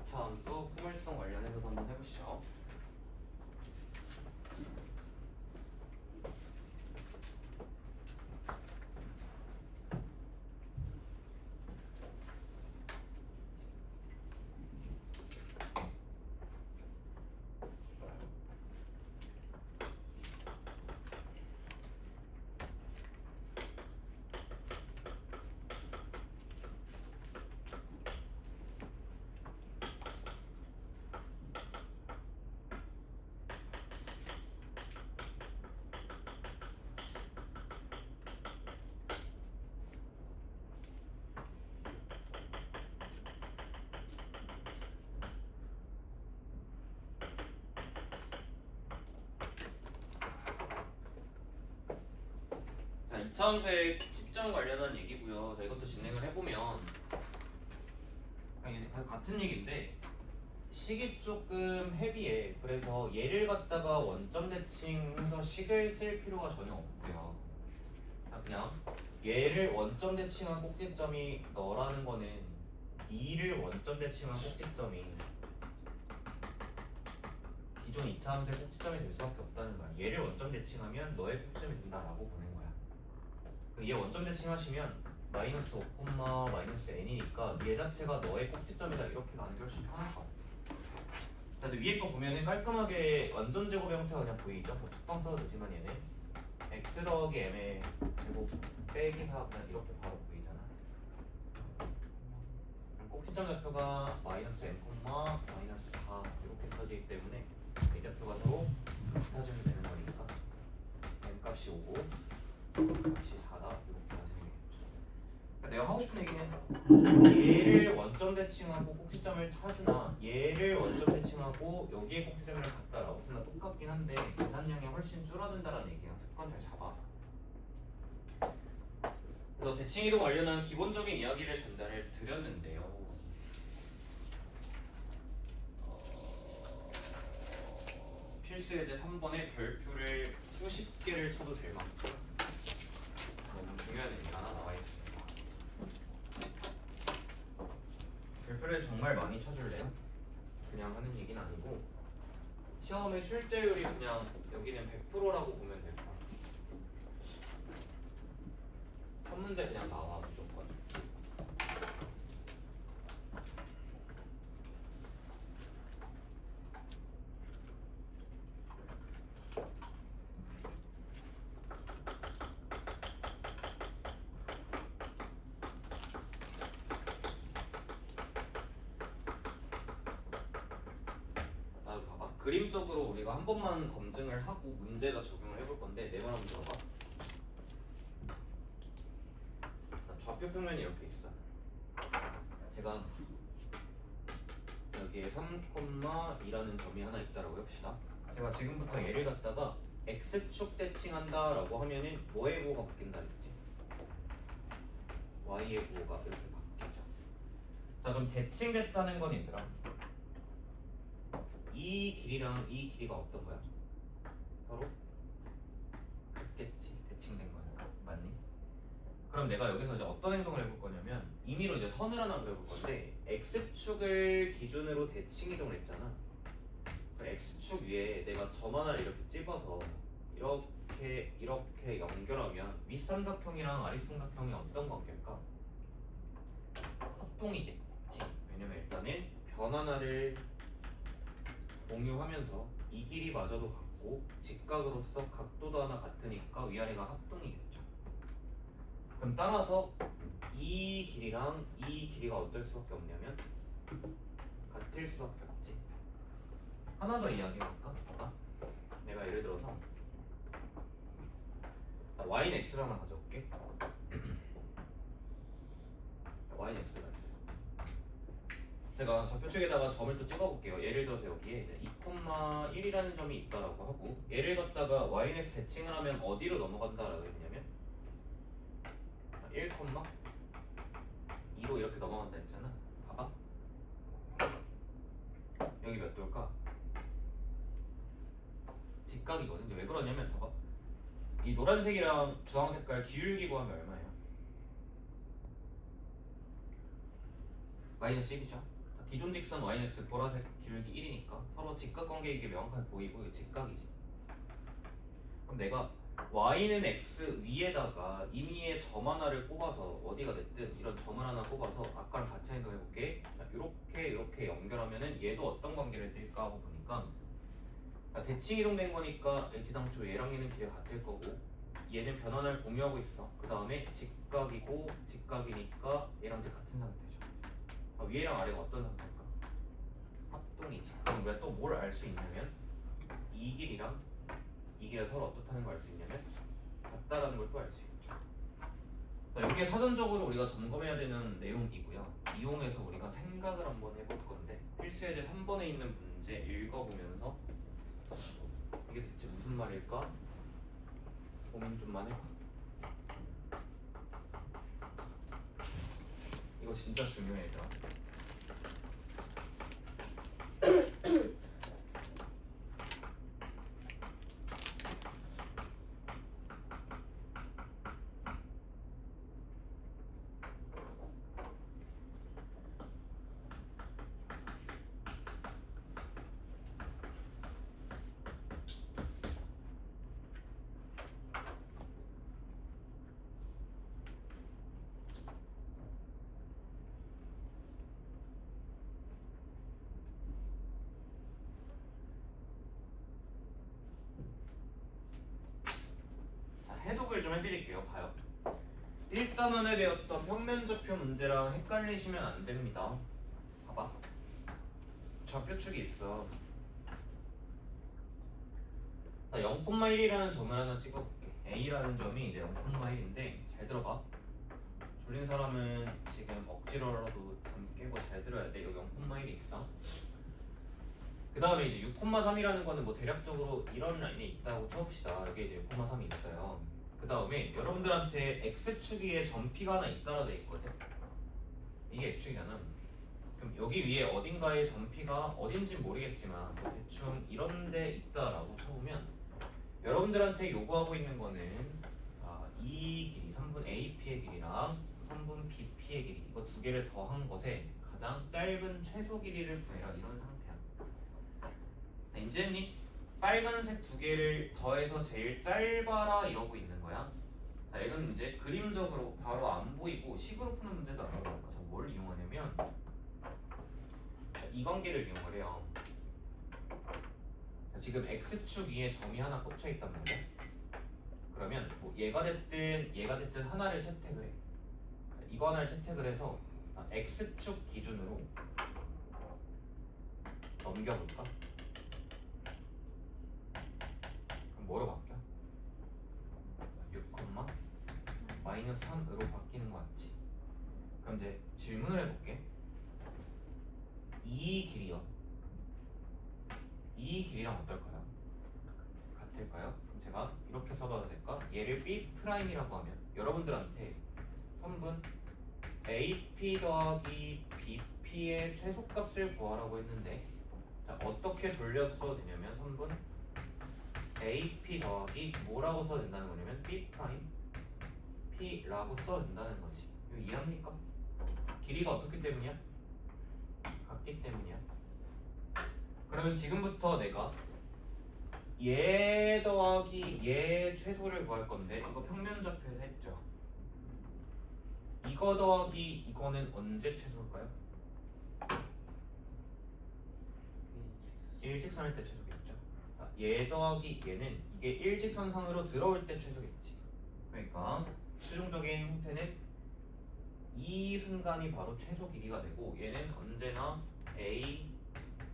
차 함수 포물성 관련해서 한번 해보시죠. 이차함수의 측정 관련한 얘기고요. 자, 이것도 진행을 해보면 이제 같은 얘기인데 식이 조금 헤비해. 그래서 얘를 갖다가 원점 대칭해서 식을 쓸 필요가 전혀 없고요. 그냥 얘를 원점 대칭한 꼭지점이 너라는 거는 E를 원점 대칭한 꼭지점이 기존 이차함수의 꼭지점이 될 수밖에 없다는 거야. 얘를 원점 대칭하면 너의 꼭지점이 된다라고 보는 거야. 얘 원점 대칭하시면 마이너스 5, 마이너스 n이니까 얘 자체가 너의 꼭지점이다 이렇게 가는 게 훨씬 편할 것 같아. 자, 근데 위에 거 보면은 깔끔하게 완전 제곱의 형태가 그냥 보이죠? 뭐 축방 써도 되지만 얘는 x 더하기 m의 제곱 빼기 4 그냥 이렇게 바로 보이잖아. 꼭지점 좌표가 마이너스 n, 마이너스 4 이렇게 써지기 때문에 이 좌표가 서로 같아지면 되는 거니까 n 값이 5고 값이 4다 이렇게 하시면 되겠죠. 그러니까 내가 하고 싶은 얘기는 얘를 원점 대칭하고 꼭지점을 찾으나 얘를 원점 대칭하고 여기에 꼭지점을 갖다라고 쓰나 똑같긴 한데 계산량이 훨씬 줄어든다는 얘기야. 습관 잘 잡아. 그래서 대칭이동 관련한 기본적인 이야기를 전달해 드렸는데요. 필수 예제 3번에 별표를 수십 개를 쳐도 될 만큼 너무 중요한 얘기가 하나 나와 있습니다. 좌표를 정말 많이 쳐줄래요? 그냥 하는 얘기는 아니고 시험의 출제율이 그냥 여기는 100%라고 보면 될 거야. 첫 문제 그냥 나와 무조건. 나도 봐봐. 그림적으로 우리가 한 번만 검증을 하고 문제에다 적용을 해볼 건데 내 말 한번 들어봐. 좌표 평면이 이렇게 있어. 제가 여기에 3,2라는 점이 하나 있다라고 해봅시다. 제가 지금부터 얘를 갖다가 x축 대칭한다라고 하면은 뭐의 부호가 바뀐다 했지? y의 부호가 이렇게 바뀌죠. 자 그럼 대칭됐다는 건 얘들아 이 길이랑 이 길이가 어떤 거야? 서로 같겠지. 대칭된 거니까. 맞니? 그럼 내가 여기서 이제 어떤 행동을 해볼 거냐면 임의로 이제 선을 하나 그려볼 건데 x축을 기준으로 대칭 이동을 했잖아. 그 x축 위에 내가 점 하나를 이렇게 찍어서 이렇게 연결하면 윗삼각형이랑 아랫삼각형이 어떤 관계일까? 합동이겠지. 왜냐면 일단은 변 하나를 공유하면서 이 길이마저도 같고 직각으로서 각도도 하나 같으니까 위아래가 합동이겠죠. 그럼 따라서 이 길이랑 이 길이가 어떨 수밖에 없냐면 같을 수밖에 없지. 하나 더 이야기해볼까? 봐봐. 내가 예를 들어서 y는 x를 하나 가져올게. y는 x가 있어. 제가 좌표축에다가 점을 또 찍어볼게요. 예를 들어서 여기에 2,1이라는 점이 있다라고 하고 얘를 갖다가 y는 대칭을 하면 어디로 넘어간다라고 했냐면 1,2로 이렇게 넘어간다 했잖아. 봐봐. 여기 몇 도일까? 직각이거든. 이제 왜 그러냐면 봐봐. 이 노란색이랑 주황 색깔 기울기 구하면 얼마예요? 마이너스 1이죠. 기존 직선 yx 보라색 기울기 1이니까 서로 직각 관계이게 명확하게 보이고 이거 직각이지. 그럼 내가 y는 x 위에다가 임의의 점 하나를 뽑아서 어디가 됐든 이런 점을 하나 뽑아서 아까랑 같은 행동 해볼게. 이렇게 연결하면은 얘도 어떤 관계를 띨까 하고 보니까 대칭 이동된 거니까 애지당초 얘랑 얘는 길이가 같을 거고 얘는 변환을 공유하고 있어. 그 다음에 직각이고 직각이니까 얘랑 이제 같은 상태죠. 위에랑 아래가 어떤 상태일까? 합동이지. 그럼 우리가 또 뭘 알 수 있냐면 이 길이랑 이 길이가 서로 어떻다는 걸 알 수 있냐면 같다라는 걸 또 알 수 있죠. 여기에 사전적으로 우리가 점검해야 되는 내용이고요. 이용해서 우리가 생각을 한번 해볼 건데 필수 예제 3번에 있는 문제 읽어보면서 이게 대체 무슨 말일까? 고민 좀만 해봐. 이거 진짜 중요해 얘들아. 해독을 좀 해드릴게요. 봐요. 1단원에 배웠던 평면좌표 문제랑 헷갈리시면 안 됩니다. 봐봐. 좌표축이 있어. 0,1이라는 점을 하나 찍어볼게. A라는 점이 이제 0,1인데 잘 들어봐. 졸린 사람은 지금 억지로라도 잠 깨고 잘 들어야 돼. 여기 0,1이 있어. 그 다음에 이제 6,3이라는 거는 뭐 대략적으로 이런 라인에 있다고 쳐봅시다. 여기 이제 6,3이 있어요. 그 다음에 여러분들한테 X축 위에 점P가 하나 있다라 돼 있거든. 이게 X축이잖아. 그럼 여기 위에 어딘가에 점P가 어딘진 모르겠지만 뭐 대충 이런 데 있다라고 쳐보면 여러분들한테 요구하고 있는 거는 이 길이 3분 AP의 길이랑 3분 BP의 길이 이거 두 개를 더한 것에 가장 짧은 최소 길이를 구해라 이런 상태야. 이제는 빨간색 두 개를 더해서 제일 짧아라 이러고 있는 거야. 자, 이건 이제 그림적으로 바로 안 보이고 식으로 푸는 문제도 안 나와요. 자, 뭘 이용하냐면 이 관계를 이용을 해요. 자, 지금 x축 위에 점이 하나 꽂혀 있단 말이야. 그러면 뭐 얘가 됐든 하나를 채택을 해. 이거 하나를 채택을 해서 x축 기준으로 넘겨볼까? 그럼 뭐로 바뀌어? 6, 마이너스 3으로 바뀌는 거 같지? 그럼 이제 질문을 해볼게. 이 길이요. 이 길이랑 어떨까요? 같을까요? 그럼 제가 이렇게 써봐도 될까? 얘를 B'이라고 하면 여러분들한테 선분 AP 더하기 BP의 최소값을 구하라고 했는데, 자, 어떻게 돌려서 써도 되냐면 선분 AP 더하기 뭐라고 써도 된다는 거냐면 B 프라임 P라고 써도 된다는 거지. 이거 이해합니까? 길이가 어떻기 때문이야? 같기 때문이야. 그러면 지금부터 내가 얘 더하기 얘 최소를 구할 건데, 이거 평면좌표에서 했죠. 이거 더하기 이거는 언제 최소일까요? 일직선일 때 최소겠죠. 자, 얘 더하기 얘는 이게 일직선상으로 들어올 때 최소겠지. 그러니까 최종적인 형태는 이 순간이 바로 최소 길이가 되고, 얘는 언제나 A,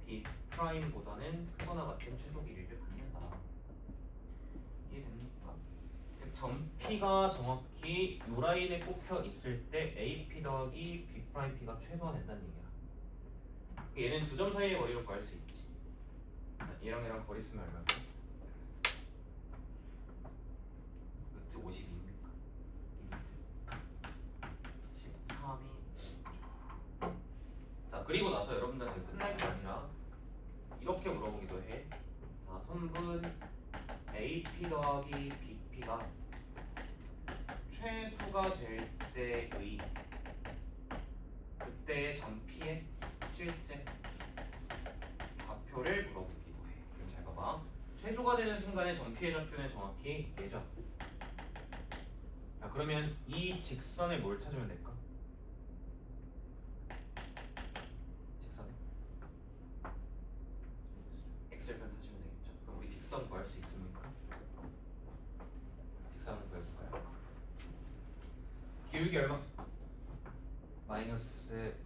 B 프라임보다는 크거나 같은 최소 길이를 갖는다. 이해됩니까? 즉 점 P가 정확히 요 라인에 꼽혀 있을 때 AP 더하기 B 프라임 P가 최소화 된다는 얘기야. 얘는 두 점 사이의 거리로 구할 수 있지. 얘랑 얘랑 거리 쓰면 얼마일까? 루트 52입니까? 13이. 자, 그리고 나서 여러분들한테 끝날 게 아니라 이렇게 물어보기도 해. 자, 선분 AP 더하기 BP가 최소가 될 때의 그때의 점 P의 실제 좌표를 물어보기도 해. 그럼 잘 봐봐. 최소가 되는 순간의 점 P의 좌표는 정확히 얘죠. 자, 그러면 이 직선에 뭘 찾으면 될까? 직선에 x절편 찾으면 되겠죠. 그럼 우리 직선 구할 수 있습니까? 직선을 구해볼까요? 기울기 얼마? 마이너스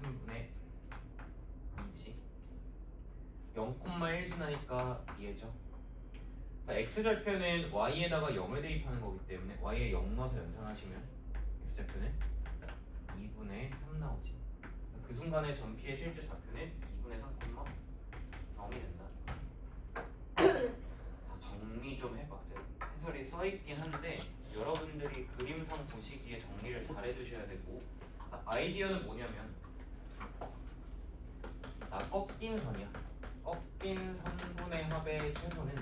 3분의 2지. 0,1 지나니까 얘죠. x절편은 y에다가 0을 대입하는 거기 때문에 y에 0 넣어서 연산하시면 x절편은 2분의 3 나오지. 그 순간에 점 P의 실제 좌표는 2분의 3,0이 된다. 자, 정리 좀 해봐. 해설이 써있긴 한데 여러분들이 그림상 보시기에 정리를 잘 해주셔야 되고, 아이디어는 뭐냐면 꺾인 선이야. 꺾인 선분의 합의 최소는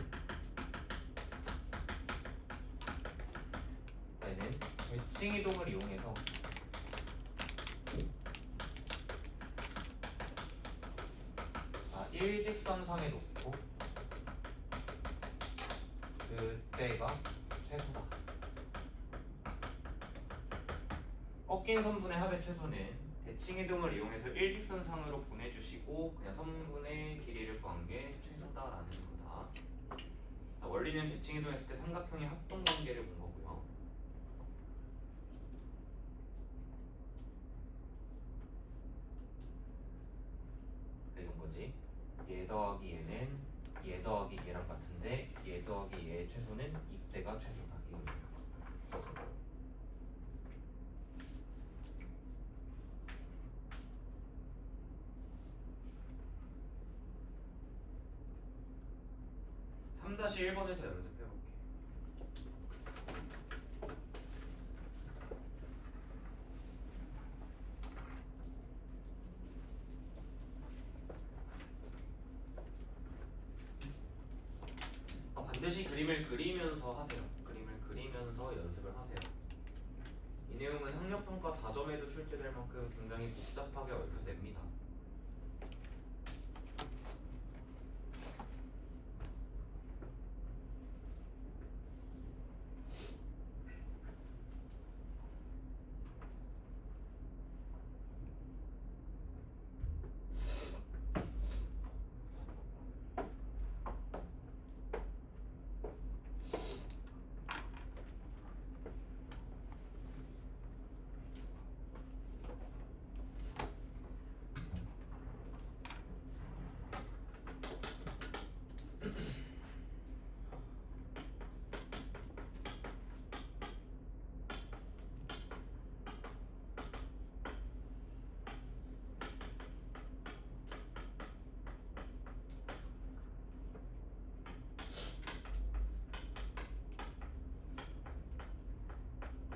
얘는 대칭 이동을 이용해서 일직선상에 놓고 그때가 최소다. 꺾인 선분의 합의 최소는 대칭 이동을 이용해서 일직선상으로 보내주시고 그냥 선분의 길이를 구한 게 최소다라는 거다. 자, 원리는 대칭 이동했을 때 삼각형의 합동 관계를 본 거고요. 이런 거지. 얘 더하기 얘는 얘 더하기 얘랑 같은데 얘 더하기 얘의 최소는 이때가 최소다. 이런 거예요. 다시 1번에서 연습해볼게. 반드시 그림을 그리면서 하세요. 그림을 그리면서 연습을 하세요. 내용은 학력평가 4점에도 출제될 만큼 굉장히 복잡하게 얽혀집니다.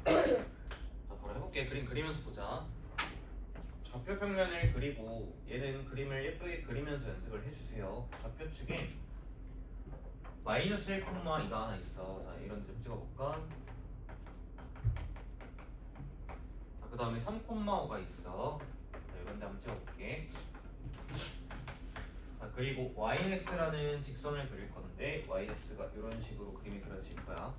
자, 바로 해볼게. 그림 그리면서 보자. 좌표 평면을 그리고 얘는 그림을 예쁘게 그리면서 연습을 해주세요. 좌표 축에 마이너스 1, 이거 하나 있어. 자, 이런 데 좀 찍어볼까? 자, 그 다음에 3,5가 있어. 자, 이런 데 한번 찍어볼게. 자, 그리고 YX라는 직선을 그릴 건데 YX가 이런 식으로 그림이 그려질 거야.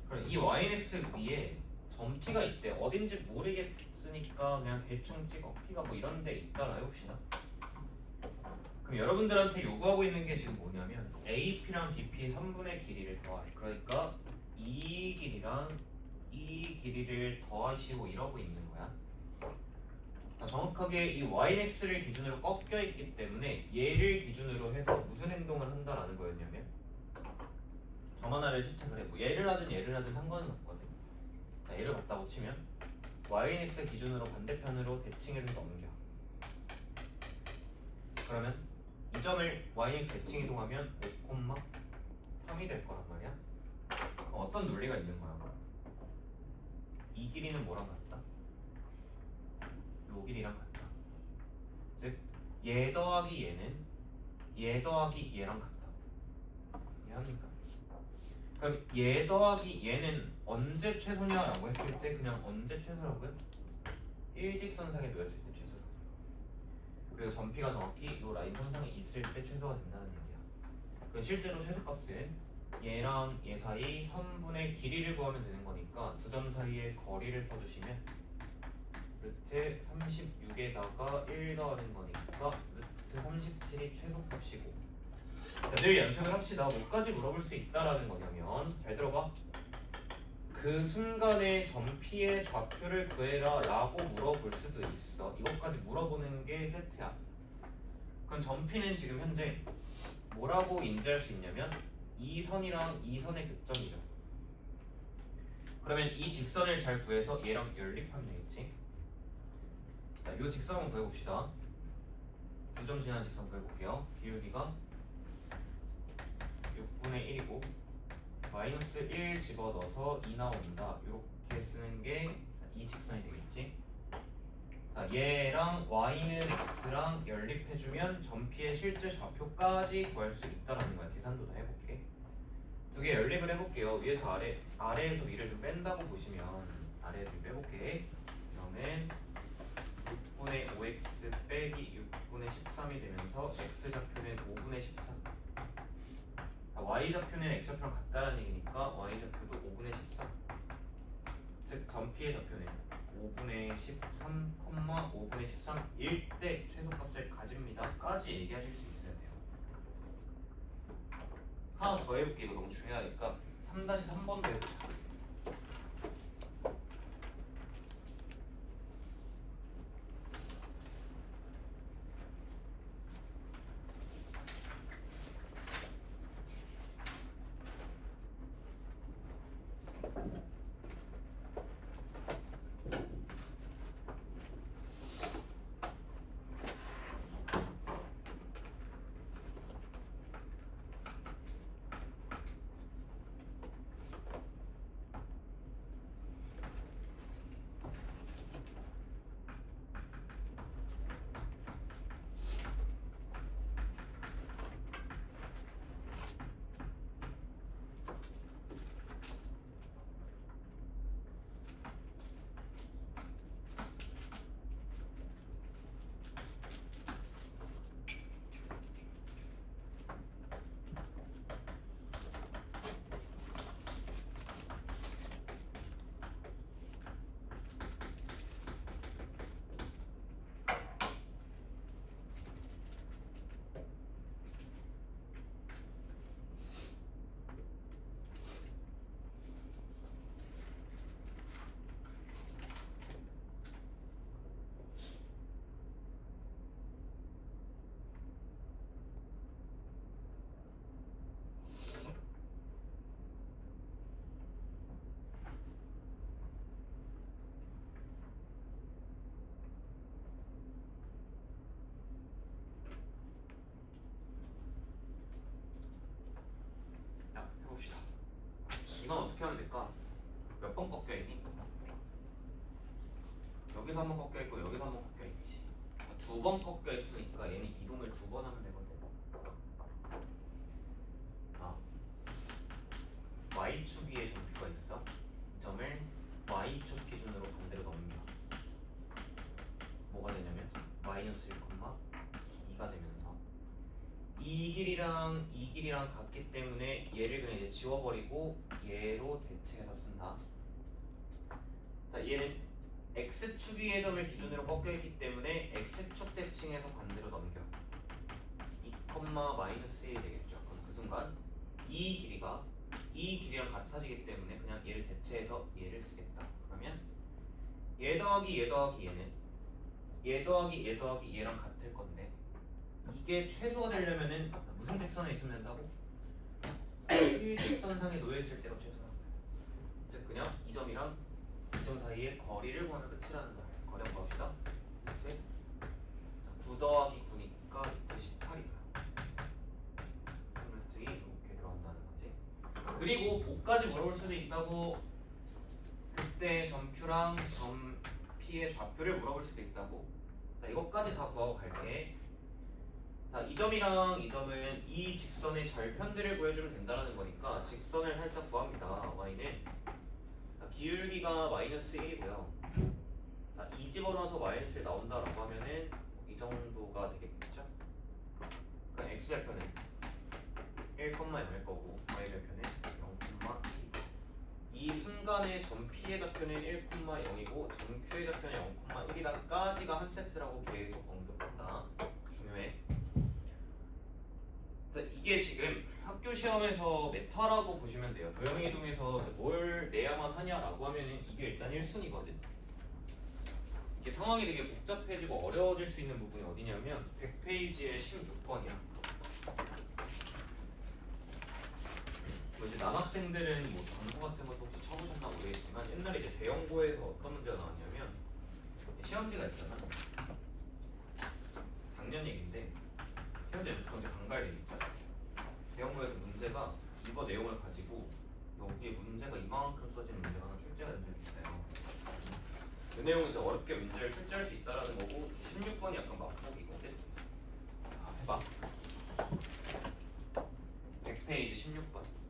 그럼 이 YX 위에 점P가 있대. 어딘지 모르겠으니까 그냥 대충 찍어. P가 뭐 이런 데 있다라 해봅시다. 그럼 여러분들한테 요구하고 있는 게 지금 뭐냐면 AP랑 BP의 3분의 길이를 더하래. 그러니까 이 길이랑 이 길이를 더하시고 이러고 있는 거야. 자, 정확하게 이 YX를 기준으로 꺾여 있기 때문에 얘를 기준으로 해서 무슨 행동을 한다라는 거였냐면 점 하나를 채택을 해. 뭐 얘를 하든 상관은 없거든. 자, 얘를 갖다고 치면 YX 기준으로 반대편으로 대칭해서 넘겨. 그러면 이 점을 YX 대칭 이동하면 5,3이 될 거란 말이야. 어떤 논리가 있는 거야? 이 길이는 뭐랑 같다? 요 길이랑 같다. 즉, 얘 더하기 얘는 얘 더하기 얘랑 같다. 이해합니까? 그럼 얘 더하기 얘는 언제 최소냐라고 했을 때 그냥 언제 최소라고요? 일직선상에 놓였을 때 최소. 그리고 점P가 정확히 이 라인 선상에 있을 때 최소가 된다는 얘기야. 그리고 실제로 최소값은 얘랑 얘 사이 선분의 길이를 구하면 되는 거니까 두 점 사이의 거리를 써주시면 루트 36에다가 1 더하는 거니까 루트 37이 최소값이고. 늘 연습을 합시다. 뭐까지 물어볼 수 있다라는 거냐면 잘 들어봐. 그 순간에 점P의 좌표를 구해라 라고 물어볼 수도 있어. 이것까지 물어보는 게 세트야. 그럼 점P는 지금 현재 뭐라고 인지할 수 있냐면 이 선이랑 이 선의 교점이죠. 그러면 이 직선을 잘 구해서 얘랑 연립하면 되겠지. 자, 이 직선 한번 구해봅시다. 두 점 지난 직선 구해볼게요. 기울기가 6분의 1이고 마이너스 1 집어넣어서 2 나온다. 이렇게 쓰는 게 이 직선이 되겠지. 자, 얘랑 y는 x랑 연립해주면 점P의 실제 좌표까지 구할 수 있다라는 거야. 계산도 다 해볼게. 두 개 연립을 해볼게요. 위에서 아래, 아래에서 위를 좀 뺀다고 보시면 아래에서 빼볼게. 그러면 6분의 5x 빼기 6분의 13이 되면서 x좌표는 5분의 13. y좌표는 x좌표랑 같다는 얘기니까 y좌표도 5분의 13. 즉 점P의 좌표는 5분의 13, 5분의 13일 때 최소값을 가집니다 까지 얘기하실 수 있어야 돼요. 하나 더 해볼게. 이거 너무 중요하니까 3-3번도 해보자. 여기서 한번 꺾여 있고 여기서 한번 꺾여 있지. 두 번 꺾여 있으니까 얘는 이동을 두 번 하면 되거든. 아, y축 위에 점표가 있어. 이 점을 y축 기준으로 반대로 넘겨. 뭐가 되냐면 마이너스 1,2가 되면서 이 길이랑 같기 때문에 얘를 그냥 이제 지워버리고 얘로 대체해서 쓴다. 자, 얘는 x축 위의 점을 기준으로 꺾여있기 때문에 x축 대칭해서 반대로 넘겨 2, 마이너스 1이 되겠죠. 그럼 그 순간 이 길이가 이 길이랑 같아지기 때문에 그냥 얘를 대체해서 얘를 쓰겠다. 그러면 얘 더하기 얘 더하기 얘는 얘 더하기 얘 더하기 얘랑 같을 건데 이게 최소가 되려면은 무슨 직선에 있으면 된다고? 일직선상에 놓여있을 때가 최소야. 즉 그냥 이 점이랑 이 점 사이의 거리를 구하는 끝이라는 말. 거리 한번 봅시다. 9 더하기 9니까 루트 18이고요. 루트 2 이렇게 들어간다는 거지. 그리고 뭐까지 물어볼 수도 있다고. 그때 점 Q랑 점 P의 좌표를 물어볼 수도 있다고. 자, 이것까지 다 구하고 갈게. 자, 이 점이랑 이 점은 이 직선의 절편들을 구해주면 된다는 거니까 직선을 살짝 구합니다. y는 기울기가 마이너스 1이고요. 자, 2 집어넣어서 마이너스 1 나온다라고 하면은 이 정도가 되겠죠? 그럼 x절편은 1,0일 거고 y절편은 0,1. 이 순간의 점 P의 좌표는 1,0이고 점 Q의 좌표는 0,1이다까지가 한 세트라고 계속 언급한다. 중요해. 자, 이게 지금 학교 시험에서 메타라고 보시면 돼요. 도형이동에서 뭘 내야만 하냐라고 하면은 이게 일단 1순위거든. 이게 상황이 되게 복잡해지고 어려워질 수 있는 부분이 어디냐면 100페이지의 16번이야. 뭐 이제 남학생들은 뭐 광고 같은 것도 혹시 쳐보셨나 모르겠지만 옛날에 이제 대형고에서 어떤 문제가 나왔냐면 시험지가 있잖아. 작년 얘기인데 현재 전체 강발되니까 대형고에서 문제가 이거 내용을 가지고 여기에 문제가 이만큼 써진 문제가 하나 출제가 된 적이 있어요. 그 내용은 이제 어렵게 문제를 출제할 수 있다라는 거고 16번이 약간 맛보기거든. 아, 해봐. 100페이지 16번.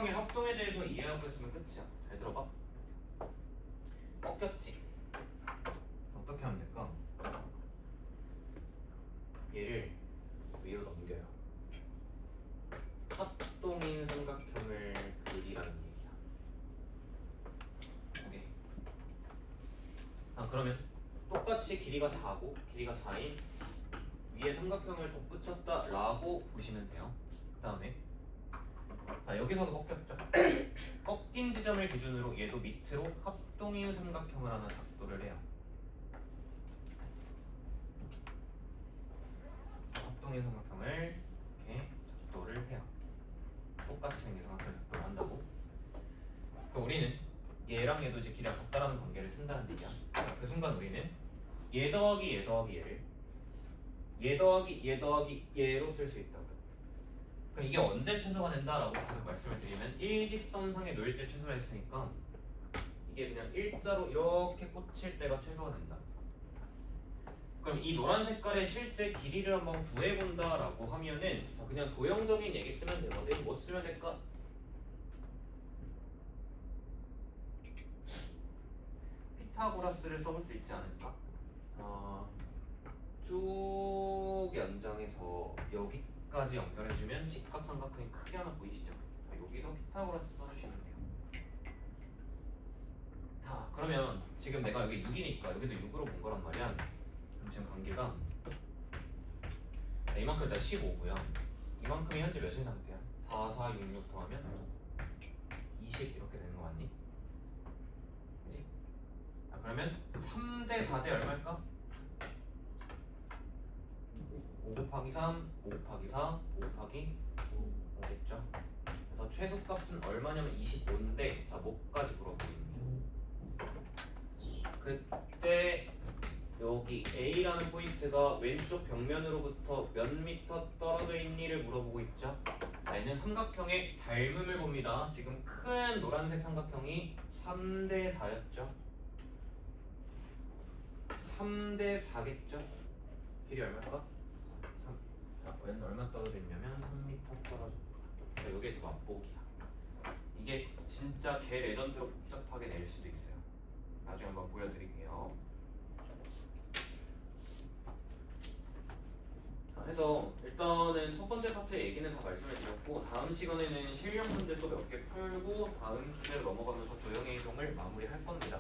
삼각형의 합동에 대해서 이해하고 있으면 끝이야. 잘 들어봐. 꺾였지. 어떻게 하면 될까? 얘를 위로 넘겨요. 합동인 삼각형을 그리라는 얘기야. 오케이. 그러면 똑같이 길이가 4고 길이가 4인 위에 삼각형을 덧붙였다 라고 보시면 돼요. 그 다음에 여기서도 꺾였죠. 꺾인 지점을 기준으로 얘도 밑으로 합동인 삼각형을 하나 작도를 해요. 합동인 삼각형을 이렇게 작도를 해요. 똑같이 생긴 삼각형을 작도를 한다고. 그럼 우리는 얘랑 얘도 이제 길이가 같다라는 관계를 쓴다는 얘기야. 그 순간 우리는 얘 더하기 얘 더하기 얘를 얘 더하기 얘 더하기 얘로 쓸 수 있다고요. 그럼 이게 언제 최소가 된다라고 계속 말씀을 드리면 일직선상에 놓일 때 최소가 했으니까 이게 그냥 일자로 이렇게 꽂힐 때가 최소가 된다. 그럼 이 노란 색깔의 실제 길이를 한번 구해본다라고 하면은 자, 그냥 도형적인 얘기 쓰면 되거든. 뭐 쓰면 될까? 피타고라스를 써볼 수 있지 않을까? 쭉 연장해서 여기까지 연결해주면 직각 삼각형이 크게 하나 보이시죠? 자, 여기서 피타고라스 써주시면 돼요. 자, 그러면 지금 내가 여기 6이니까 여기도 6으로 본 거란 말이야. 그럼 지금 관계가 이만큼 일단 15고요. 이만큼이 현재 몇인 상태야? 4, 4, 6, 6 더하면 20 이렇게 되는 거 맞니? 그지? 자, 그러면 3대 4대 얼마일까? 5 곱하기 3, 5 곱하기 4, 5 곱하기 5겠죠? 그래서 최소값은 얼마냐면 25인데 자, 뭐까지 물어보는 그때 여기 A라는 포인트가 왼쪽 벽면으로부터 몇 미터 떨어져 있니를 물어보고 있죠. 얘는 삼각형의 닮음을 봅니다. 지금 큰 노란색 삼각형이 3대 4였죠. 3대 4겠죠. 길이 얼마일까? 3. 자, 얘는 얼마 떨어져 있냐면 3m 떨어져. 자, 여기에 더 맛보기야. 이게 진짜 개 레전드로 복잡하게 낼 수도 있어요. 나중에 한번 보여드릴게요. 자, 해서 일단은 첫 번째 파트 얘기는 다 말씀을 드렸고 다음 시간에는 실력 문제도 몇 개 풀고 다음 주제로 넘어가면서 도형의 이동을 마무리할 겁니다.